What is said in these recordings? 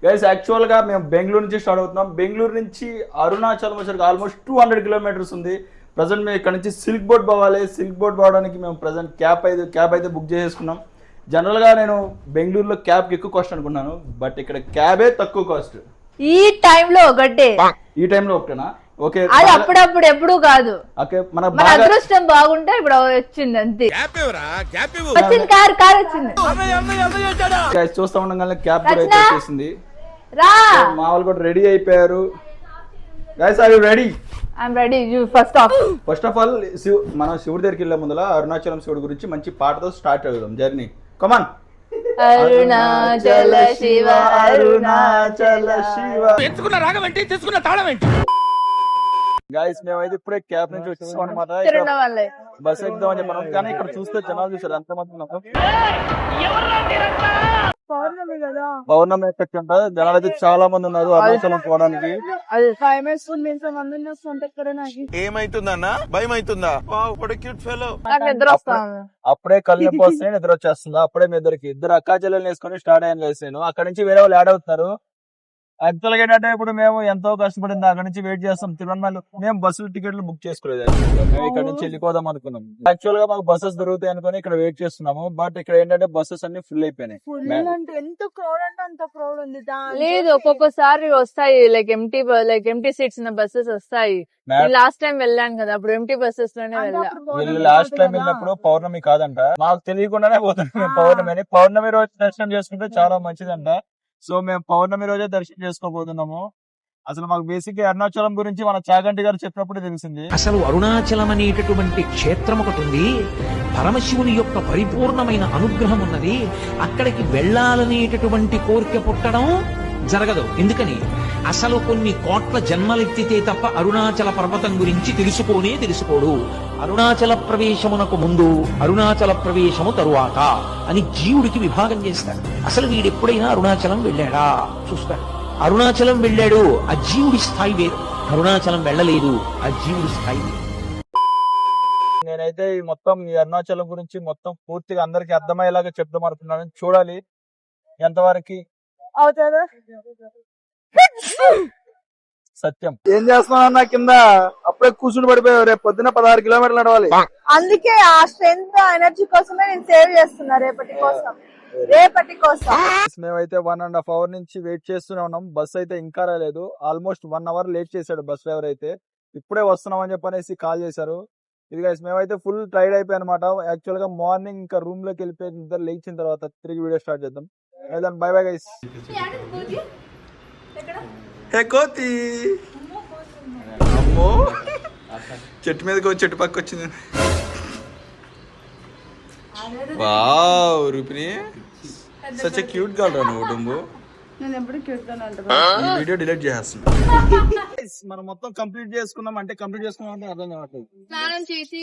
Guys actual గా మేము బెంగళూరు నుంచి స్టార్ట్ అవుతున్నాం. బెంగళూరు నుంచి అరుణాచలం వచ్చరికి ఆల్మోస్ట్ 200 కిలోమీటర్స్ ఉంది. ప్రజెంట్ మేము ఇక్కడ నుంచి సిల్క్ బోర్డ్ పోవాలి. సిల్క్ బోర్డ్ పోవడానికి మేము ప్రజెంట్ క్యాబ్ అయితే బుక్ చేసేసుకున్నాం. జనరల్గా నేను బెంగళూరులో క్యాబ్కి ఎక్కువ కాస్ట్ అనుకున్నాను, బట్ ఇక్కడ క్యాబే తక్కువ కాస్ట్. ఈ టైంలో ఒకటే, ఈ టైంలో ఒకటేనా? ఓకే, అది అప్పుడప్పుడు ఎప్పుడు కాదు. ఓకే, మన అదృష్టం బాగుంటే ఇప్పుడు వచ్చింది అంతే. వచ్చింది కార్ వచ్చింది. గైస్ చూస్తా ఉండగానే క్యాబ్ కూడా అయితే వచ్చేసింది. రా, మా వాళ్ళు కూడా రెడీ అయిపోయారు. Guys are you ready? I'm ready. First of all మనం శివుడి దగ్గరికి వెళ్ళే ముందర అరుణాచలం శివుడి గురించి మంచి పాటతో స్టార్ట్ అవుదాం జర్నీ. కమాన్. అరుణాచల శివ అరుణాచల శివ. ఎంచుకున్న రాగం ఏంటి, తీసుకున్న తాళం ఏంటి? గైస్ మేమైతే ఇప్పుడే క్యాబ్ నుంచి వచ్చేసాం అనమాట. బస్ ఎక్కుదాం అని చెప్పాను, కానీ ఇక్కడ చూస్తే జనాలు చూసారు ఎంతమంది ఉన్నారు. పౌర్ణమి ఎక్కడంట, జనాలు అయితే చాలా మంది ఉన్నారు అరుణాచలం పోవడానికి. ఏమైతుందన్నా, భయం అవుతుందా? అప్పుడే కళ్ళు నొప్పి వస్తే నిద్ర వచ్చేస్తుందా? అప్పుడే మీ ఇద్దరు అక్కా చెల్లెలు వేసుకొని స్టార్ట్ అయ్యాను గైస్. నేను అక్కడ నుంచి వేరే వాళ్ళు యాడ్ అవుతున్నారు. యాక్చువల్ గా ఏంటంటే ఇప్పుడు మేము ఎంతో కష్టపడింది అక్కడ నుంచి వెయిట్ చేస్తాం. తిరువనమల మేము బస్సులు టికెట్లు బుక్ చేసుకోలేదు. మేము ఇక్కడ నుంచి వెళ్ళిపోదాం అనుకున్నాం. యాక్చువల్ గా మాకు బస్సెస్ దొరుకుతాయి అనుకుని ఇక్కడ వెయిట్ చేస్తున్నాము. బట్ ఇక్కడ ఏంటంటే బస్సెస్ అన్ని ఫుల్ అయిపోయినాయి. లేదు, ఒక్కొక్కసారి వస్తాయి ఎంటీ సీట్స్ ఉన్న బస్సెస్ వస్తాయి. లాస్ట్ టైం వెళ్ళాను కదా, అప్పుడు ఎంటీ బస్సెస్ లోనే వీళ్ళు లాస్ట్ టైం వెళ్ళినప్పుడు పౌర్ణమి కాదంట, మాకు తెలియకుండానే పోతున్నాం పౌర్ణమి అని. పౌర్ణమి రోజు దర్శనం చేసుకుంటే చాలా మంచిదంట. సో మేము పౌర్ణమి రోజే దర్శనం చేసుకోబోతున్నాము. అసలు మాకు బేసిక్ గా అరుణాచలం గురించి మన చాగంటి గారు చెప్పినప్పుడు తెలిసింది. అసలు అరుణాచలం అనేటటువంటి క్షేత్రం ఒకటి ఉంది. పరమశివుని యొక్క పరిపూర్ణమైన అనుగ్రహం ఉన్నది. అక్కడికి వెళ్ళాలనేటటువంటి కోరిక పుట్టడం జరగదు. ఎందుకని? అసలు కొన్ని కోట్ల జన్మలెత్తితే తప్ప అరుణాచల పర్వతం గురించి తెలుసుకోడు. అరుణాచల ప్రవేశమునకు ముందు, అరుణాచల ప్రవేశము తరువాత అని జీవుడికి విభాగం చేస్తాడు. అసలు వీడెప్పుడైనా అరుణాచలం వెళ్ళాడా చూస్తాడు. అరుణాచలం వెళ్ళాడు, ఆ జీవుడి స్థాయి వేరు. అరుణాచలం వెళ్ళలేదు, ఆ జీవుడి స్థాయి వేరు. నేనైతే ఈ అరుణాచలం గురించి మొత్తం పూర్తిగా అందరికి అర్థమయ్యేలాగా చెప్దాం అనుకున్నాను. చూడాలి ఎంతవరకు అవుతుందా. సత్యం ఏం చేస్తున్నా కింద అప్పుడే కూర్చుని పడిపోయావు. రేపు పొద్దున 16 కిలోమీటర్లు నడవాలి. అందుకే ఆ స్ట్రెంత్ ఎనర్జీ కోసమే నేను సేవ్ చేస్తున్నా రేపటి కోసం. మేమైతే 1.5 hours నుంచి వెయిట్ చేస్తూనే ఉన్నాం. బస్ అయితే ఇంకా రాలేదు. ఆల్మోస్ట్ 1 hour లేట్ చేశాడు బస్ డ్రైవర్ అయితే. ఇప్పుడే వస్తున్నాం అని చెప్పనేసి కాల్ చేశారు. ఇది గైస్ మేమైతే ఫుల్ టైర్డ్ అయిపోయాయి అనమాట. యాక్చువల్ గా మార్నింగ్ ఇంకా రూమ్ లోకి వెళ్ళిపోయి ఇద్దరు లేచిన తర్వాత తిరిగి వీడియో స్టార్ట్ చేద్దాం. Bye bye guys. హే కోతి, అమ్మో చెట్టు మీదకి చెట్టు పక్క వచ్చింది. Wow Rupini, such a cute girl రా నువ్వు. డుంబు ఈ వీడియో డిలీట్ చేస్తున్నాం. మనం మొత్తం కంప్లీట్ చేసుకున్నాం అంటే అంటే అర్థం కావట్లేదు. స్నానం చేసి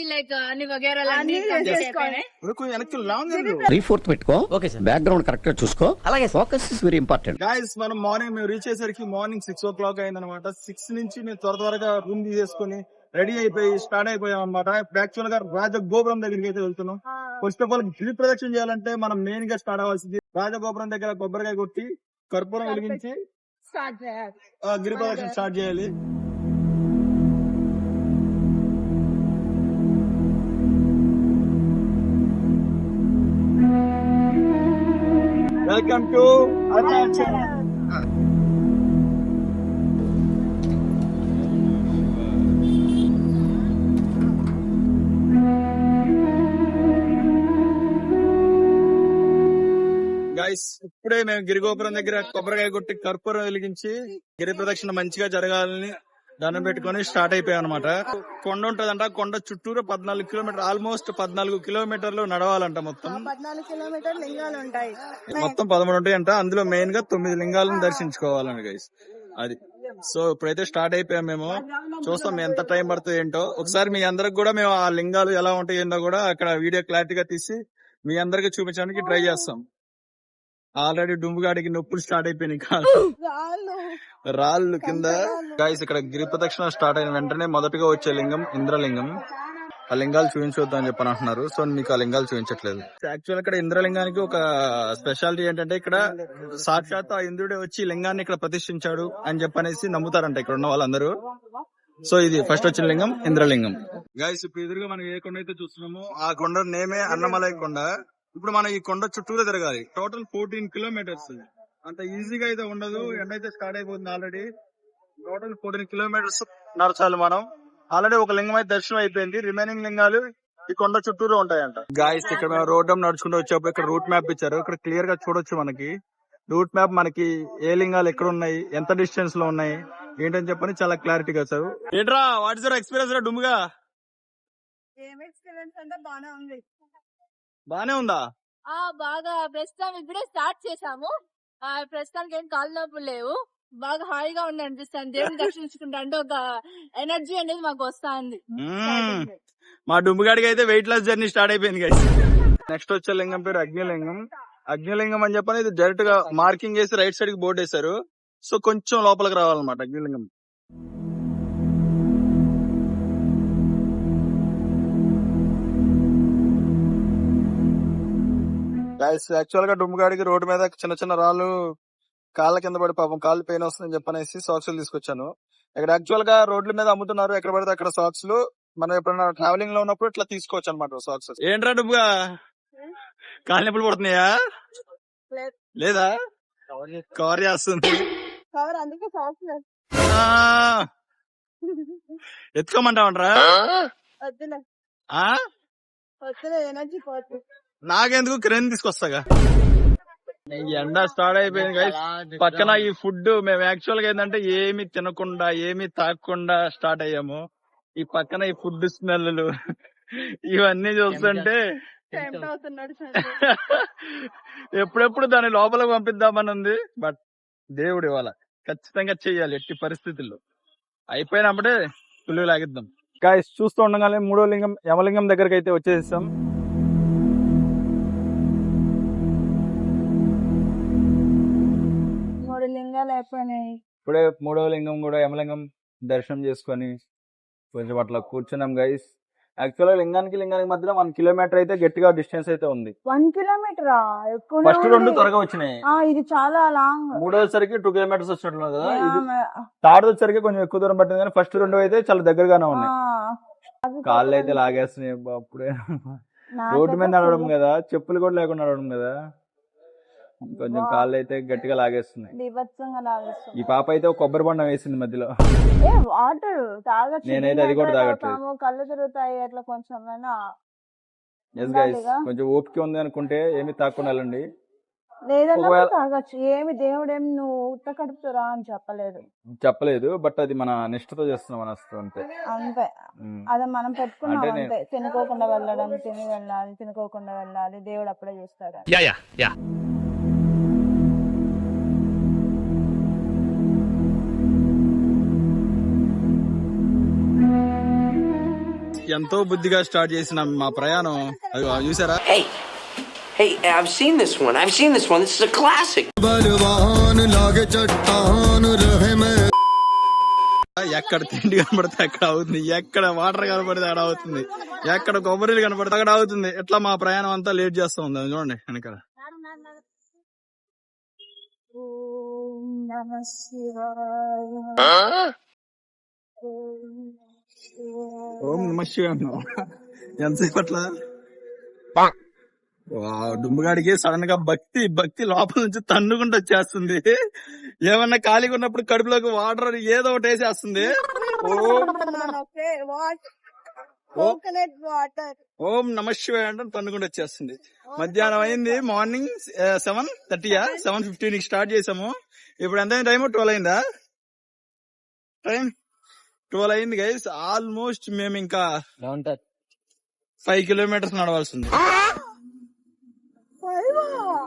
పెట్టుకో. ఓకే సార్, బ్యాక్గ్రౌండ్ కరెక్ట్ గా చూసుకో. అలాగే focus is very important. Guys మనం మార్నింగ్ మేము రీచ్ అయ్యేసరికి మార్నింగ్ 6 o'clock అయిందనమాట. 6 నుంచి మేము త్వరగా రూమ్ తీసేసుకుని రెడీ అయిపోయి స్టార్ట్ అయిపోయాం అనమాట. యాక్చువల్ గా రాజగోపురం దగ్గరికి అయితే వెళ్తున్నాం. ఫస్ట్ ఆఫ్ ఆల్ గిరి ప్రదక్షిణ చేయాలంటే మనం మెయిన్ గా స్టార్ట్ అవ్వాల్సింది రాజగోపురం దగ్గర కొబ్బరికాయ కొట్టి కర్పూరం వెలిగించి గిరి ప్రదక్షిణ స్టార్ట్ చేయాలి. Welcome to Arunachalam. గైస్ ఇప్పుడే మేము గిరిగోపురం దగ్గర కొబ్బరికాయ కొట్టి కర్పూరం వెలిగించి గిరి ప్రదక్షిణ మంచిగా జరగాలని దండం పెట్టుకుని స్టార్ట్ అయిపోయాం అనమాట. కొండ ఉంటదంట, కొండ చుట్టూరు 14 కిలోమీటర్, ఆల్మోస్ట్ 14 కిలోమీటర్లు నడవాలంట. మొత్తం 14 కిలోమీటర్ లింగాలు ఉంటాయి. మొత్తం 13 ఉంటాయంట. అందులో మెయిన్ గా 9 లింగాలను దర్శించుకోవాలండి గైస్. అది సో ఇప్పుడైతే స్టార్ట్ అయిపోయాం. మేము చూస్తాం ఎంత టైం పడుతుంది ఏంటో. ఒకసారి మీ అందరికి కూడా మేము ఆ లింగాలు ఎలా ఉంటాయి ఏంటో కూడా అక్కడ వీడియో క్లారిటీగా తీసి మీ అందరికి చూపించడానికి ట్రై చేస్తాం. ఆల్రెడీ డుంబుగాడికి నొప్పులు స్టార్ట్ అయిపోయినాయి, రాళ్ళు కింద. గైస్ ఇక్కడ గిరి ప్రదక్షిణ స్టార్ట్ అయిన వెంటనే మొదటగా వచ్చే లింగం ఇంద్రలింగం. ఆ లింగాలు చూపించవద్దు అని చెప్పని అంటున్నారు. సో మీకు ఆ లింగాలు చూపించట్లేదు. యాక్చువల్ ఇక్కడ ఇంద్రలింగానికి ఒక స్పెషాలిటీ ఏంటంటే ఇక్కడ సాక్షాత్ ఆ ఇంద్రుడే వచ్చి లింగాన్ని ఇక్కడ ప్రతిష్ఠించాడు అని చెప్పనేసి నమ్ముతారంట ఇక్కడ ఉన్న వాళ్ళందరూ. సో ఇది ఫస్ట్ వచ్చిన లింగం ఇంద్రలింగం. గైస్ ఇప్పుడు ఎదురుగా మనం ఏ కొండ అయితే చూస్తున్నామో ఆ కొండ నేమే అన్నమలై కొండ. ఇప్పుడు మనం ఈ కొండ చుట్టూరా తిరగాలి. Total 14 kilometres. అంత ఈజీగా అయితే ఉండదు. ఎండ అయితే స్టార్ట్ అయిపోతుంది ఆల్రెడీ. టోటల్ 14 కిలోమీటర్స్ నడచాలి మనం. ఆల్రెడీ ఒక లింగం అయితే దర్శనం అయిపోయింది. రిమైనింగ్ లింగాలు ఈ కొండ చుట్టూరు ఉంటాయంట. గాయస్ ఇక్కడ మేము రోడ్డు నడుచుకుంటూ వచ్చేప్పుడు ఇక్కడ రూట్ మ్యాప్ ఇచ్చారు. ఇక్కడ క్లియర్ గా చూడొచ్చు మనకి రూట్ మ్యాప్. మనకి ఏ లింగాలు ఎక్కడ ఉన్నాయి, ఎంత డిస్టెన్స్ లో ఉన్నాయి ఏంటని చెప్పని చాలా క్లారిటీగా సార్. ఏంట్రా వాట్ ఇస్ యువర్ ఎక్స్పీరియన్స్ రా డుమ్ముగా? ఏం ఎక్స్పీరియన్స్ అంటే బానే ఉంది. బానే ఉందా? బాగా ప్రస్తుతం ఇప్పుడే స్టార్ట్ చేసాము. ప్రస్తుతానికి ఏం కాళ్ళు నొప్పులు లేవు. బాగా హాయిగా ఉంది అనిపిస్తుంది. దేవుని దర్శించుకుంటా అంటే ఒక ఎనర్జీ అనేది మాకు వస్తా ఉంది. మా డుమ్ముగాడికి అయితే వెయిట్ లాస్ జర్నీ స్టార్ట్ అయిపోయింది గైస్. నెక్స్ట్ వచ్చే లింగం పేరు అగ్నిలింగం. అగ్నిలింగం అని చెప్పని ఇది డైరెక్ట్ గా మార్కింగ్ చేసి రైట్ సైడ్ కి బోర్డు వేశారు. సో కొంచెం లోపలికి రావాలన్నమాట అగ్నిలింగం. యాక్చువల్ గా డుమ్ముగాడికి రోడ్డు మీద చిన్న చిన్న రాళ్ళు కాళ్ళ కింద పడి పాపం కాళ్ళు పెయిన్ వస్తుందని చెప్పనేసి సాక్స్ తీసుకొచ్చాను. ఇక్కడ యాక్చువల్ గా రోడ్ల మీద అమ్ముతున్నారు. ఎక్కడ పడితే అక్కడ సాక్స్. మనం ఎప్పుడైనా ట్రావెలింగ్ లో ఉన్నప్పుడు ఇట్లా తీసుకోవచ్చు అనమాట సాక్స్. ఏంట్రా డుమ్ముగా కాళ్ళ నొప్పులు పడుతున్నాయా? లేదా కవర్ చేస్తుంది. ఎత్తుకోమంటావంటరా? ఎనర్జీ పోతుంది. నాకెందుకు క్రేన్ తీసుకొస్తాగా. ఎండ స్టార్ట్ అయిపోయింది గైస్. పక్కన ఈ ఫుడ్ మేము యాక్చువల్ గా ఏంటంటే ఏమి తినకుండా ఏమి తాగకుండా స్టార్ట్ అయ్యాము. ఈ పక్కన ఈ ఫుడ్ స్మెల్ ఇవన్నీ చూస్తుంటే ఎప్పుడెప్పుడు దాని లోపలికి పంపిద్దామని ఉంది. బట్ దేవుడు ఇవాళ ఖచ్చితంగా చెయ్యాలి ఎట్టి పరిస్థితుల్లో. అయిపోయినప్పుడే పుల్లు లాగిద్దాం. గాయస్ చూస్తూ ఉండగానే 3వ లింగం యమలింగం దగ్గరికి అయితే వచ్చేసాం. లింగాలు అయిపోయినాయి. ఇప్పుడే 3వ లింగం కూడా యమలింగం దర్శనం చేసుకొని కొంచెం అట్లా కూర్చున్నాం గైస్. యాక్చువల్ గా లింగానికి మధ్యలో 1 కిలోమీటర్ అయితే గట్టిగా డిస్టెన్స్ అయితే ఉంది. 1 కిలోమీటర్ ఫస్ట్ 2 త్వరగా వచ్చినాయి. ఇది చాలా లాంగ్. 3వసరికి 2 కిలోమీటర్స్ వచ్చినట్టు కదా. ఇది థర్డ్ వచ్చరికి కొంచెం ఎక్కువ దూరం పట్టింది కానీ ఫస్ట్ 2 అయితే చాలా దగ్గరగానే ఉన్నాయి. కాళ్ళు అయితే లాగేస్తున్నాయి. అప్పుడే రోడ్డు మీద నడవడం కదా, చెప్పులు కూడా లేకుండా నడవడం కదా, కొంచెం కాళ్ళు అయితే గట్టిగా లాగేస్తున్నాయి. ఈ పాప అయితే ఒక కొబ్బరి బొండం వేసింది మధ్యలో. వాటర్ తాగొచ్చు. నేనైతే అది కూడా తాగట్లేదు. కళ్ళు తిరుగుతాయి అట్లా కొంచెం. కొంచెం ఓపిక ఉంది అనుకుంటే ఏమి తాకుండా వెళ్ళండి. లేదన్నా తాగొచ్చు. ఏమి దేవుడేం నువ్వు ఉత్త కడుపుతురా అని చెప్పలేదు. బట్ అది మన నిష్ఠతో చేస్తున్నాం మనస్తో అంతే. అదే మనం పెట్టుకున్నాం అంతే. తినుకోకుండా వెళ్ళడం, తిని వెళ్ళాలి, తినుకోకుండా వెళ్ళాలి. దేవుడు అప్పుడే చేస్తాడు. ఎంతో బుద్ధిగా స్టార్ట్ చేసిన మా ప్రయాణం చూసారా? Hey, I've seen this one. This is a classic. ఎక్కడ తిండి కనబడితే అక్కడ అవుతుంది, ఎక్కడ వాటర్ కనబడితే అక్కడ అవుతుంది, ఎక్కడ కొబ్బరిలు కనబడితే అక్కడ అవుతుంది. ఎట్లా మా ప్రయాణం అంతా లేట్ చేస్తూ ఉంది చూడండి వెనకాల. ఓం నమ శివాయ. ఎంతసేపు అట్లా డుమ్ముగాడికి సడన్ గా భక్తి లోపల నుంచి తన్నుకుంటూ వచ్చేస్తుంది. ఏమన్నా ఖాళీగా ఉన్నప్పుడు కడుపులోకి వాటర్ ఏదో ఒకటి వేసేస్తుంది. ఓం నమ శివాయ అంటే తన్నుకుంటూ వచ్చేస్తుంది. మధ్యాహ్నం అయింది. మార్నింగ్ 7:30 7:15 స్టార్ట్ చేసాము. ఇప్పుడు ఎంత టైం? 12 అయిందా? టైం 12 అయింది గైస్. ఆల్మోస్ట్ మేము ఇంకా 5 కిలోమీటర్స్ నడవాల్సింది.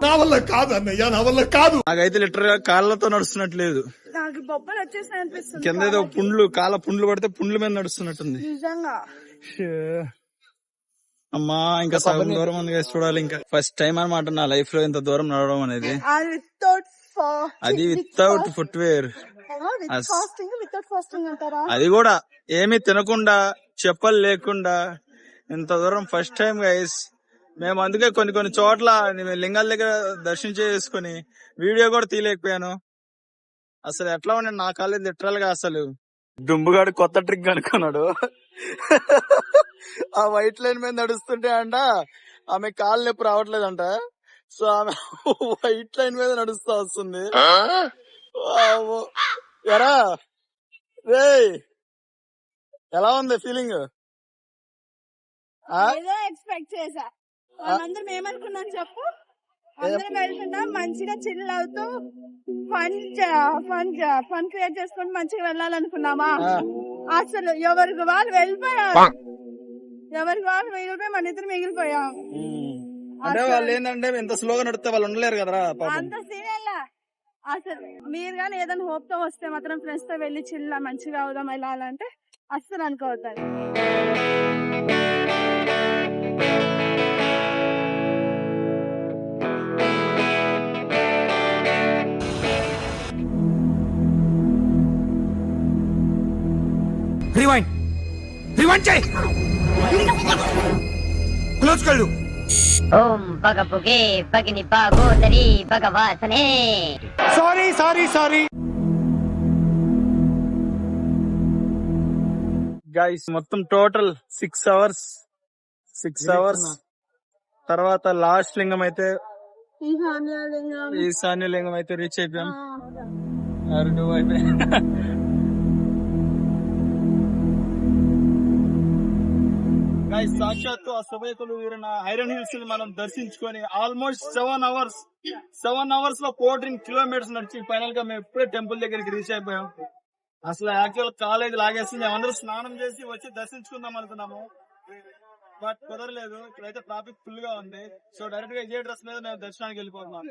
నా వల్ల కాదు అన్నయ్య, నా వల్ల కాదు. నాకైతే లిటర్ గా కాళ్ళతో నడుస్తున్నట్లేదు. కింద ఏదో కాళ్ళ పుండ్లు పడితే పుండ్ల మీద నడుస్తున్నట్టుంది. అమ్మా ఇంకా సగం దూరం ఉంది గైస్. చూడాలి. ఇంకా ఫస్ట్ టైం అనమాట నా లైఫ్ లో ఇంత దూరం నడవడం అనేది. అది వితౌట్ ఫుట్వేర్. అది కూడా ఏమీ తినకుండా, చెప్పలు లేకుండా, ఇంత దూరం ఫస్ట్ టైం గైస్. మేము అందుకే కొన్ని చోట్ల లింగాల దగ్గర దర్శనం చేసుకుని వీడియో కూడా తీయలేకపోయాను. అసలు ఎట్లా ఉండే నా కాలేదు లిటరల్ గా. అసలు డుంబుగాడు కొత్త ట్రిక్ అనుకున్నాడు. ఆ వైట్ లైన్ మీద నడుస్తుంటే అంట ఆమె కాళ్ళు నొప్పి రావట్లేదంట. సో ఆమె వైట్ లైన్ మీద నడుస్తూ వస్తుంది. ఎరా రే ఎలా ఉంది ఫీలింగ్? ఏదో ఎక్స్పెక్ట్ చేసా. అందరం ఏమనుకున్నాం చెప్పు? అందరం వెళ్తున్నాం మంచిగా చిల్ అవుతూ ఫన్ క్రియేట్ చేసుకుని మంచిగా వెళ్ళాలనుకున్నామా? అసలు ఎవరికి వాళ్ళు వెళ్ళిపోయారు. మన ఇద్దరు మిగిలిపోయాం. అంటే వాళ్ళు ఏంటంటే ఇంత స్లోగా నడితే వాళ్ళు ఉండలేరు కదరా. అంత సీరియల్ అసలు మీరు గానీ ఏదైనా హోప్ తో వస్తే మాత్రం ఫ్రెండ్స్ తో వెళ్ళి చిల్లా మంచిగా అవుదాం వెళ్ళాలంటే అస్సలు అనుకోవద్దు. రివైండ్ చేయి. క్లోజ్ కళ్ళు. ఓం భగభుగే భగిని భాగోదరి భగవాసనే. సారీ గైస్ మొత్తం టోటల్ 6 అవర్స్ తర్వాత లాస్ట్ లింగం అయితే ఈశాన్య లింగం అయితే రీచ్ అయిపోయాం. గైస్ సాక్షాత్తు ఆ సుబేకులు వీరిన ఐరన్ హిల్స్ ని మనం దర్శించుకొని ఆల్మోస్ట్ 7 అవర్స్ లో 14 కిలోమీటర్స్ నడిచి ఫైనల్ గా మేము ఇప్పుడే టెంపుల్ దగ్గరికి రీచ్ అయిపోయాం. అసలు యాక్చువల్ కాలేజ్ లాగేస్తుంది. అందరూ స్నానం చేసి వచ్చి దర్శించుకుందాం అనుకున్నాము, బట్ కుదరలేదు. ఇక్కడైతే ట్రాఫిక్ ఫుల్ గా ఉంది. సో డైరెక్ట్ గా ఇదే డ్రెస్ మీద మేము దర్శనానికి వెళ్ళిపోతున్నాం.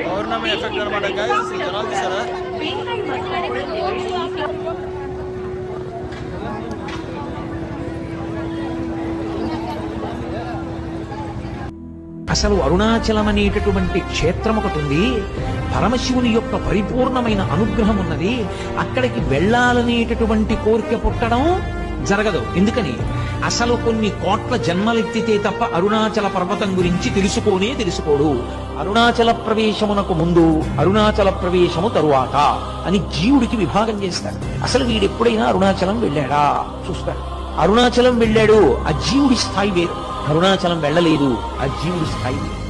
పౌర్ణమి ఎఫెక్ట్ అనమాట గైస్. జనాలు చూసారా? అసలు అరుణాచలం అనేటటువంటి క్షేత్రం ఒకటి ఉంది. పరమశివుని యొక్క పరిపూర్ణమైన అనుగ్రహం ఉన్నది. అక్కడికి వెళ్ళాలనేటటువంటి కోరిక పుట్టడం జరగదు. ఎందుకని? అసలు కొన్ని కోట్ల జన్మలెత్తితే తప్ప అరుణాచల పర్వతం గురించి తెలుసుకోడు. అరుణాచల ప్రవేశమునకు ముందు, అరుణాచల ప్రవేశము తరువాత అని జీవుడికి విభాగం చేస్తాడు. అసలు వీడెప్పుడైనా అరుణాచలం వెళ్ళాడా చూస్తాడు. అరుణాచలం వెళ్ళాడు, ఆ జీవుడి స్థాయి వేరు. అరుణాచలం వెళ్ళలేదు, ఆ జీవుడి స్థాయి వేరు.